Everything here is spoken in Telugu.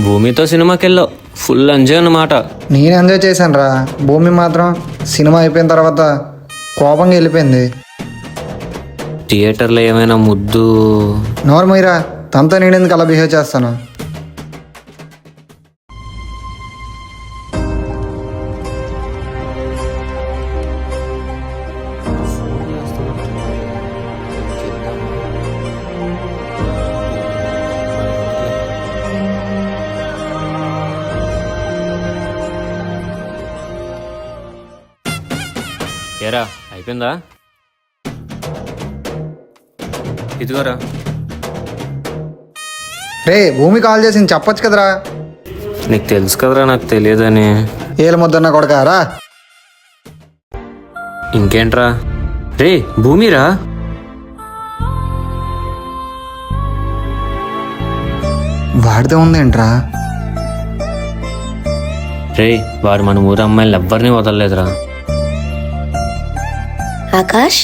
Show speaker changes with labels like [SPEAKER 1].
[SPEAKER 1] భూమితో సినిమాకి వెళ్ళావు, ఫుల్ ఎంజాయ్ అన్నమాట.
[SPEAKER 2] నేను ఎంజాయ్ చేశాను రా. భూమి మాత్రం సినిమా అయిపోయిన తర్వాత కోపంగా వెళ్ళిపోయింది.
[SPEAKER 1] థియేటర్లో ఏమైనా ముద్దు?
[SPEAKER 2] నోర్మయ్యరా, తనతో నేను ఎందుకు అలా బిహేవ్ చేస్తాను?
[SPEAKER 1] ఏరా అయిపోయిందా? ఇదిగోరా.
[SPEAKER 2] రే, భూమి కాల్ చేసింది, చెప్పొచ్చు కదరా.
[SPEAKER 1] నీకు తెలుసు కదరా నాకు తెలియదని.
[SPEAKER 2] ఏల ముద్దన్న కొడకారా.
[SPEAKER 1] ఇంకేంట్రా? రే భూమిరా.
[SPEAKER 2] వాడితే ఉందేంట్రా?
[SPEAKER 1] రే వాడు మన ఊరు అమ్మాయిలు ఎవ్వరిని వదలలేదురా.
[SPEAKER 3] ఆకాష్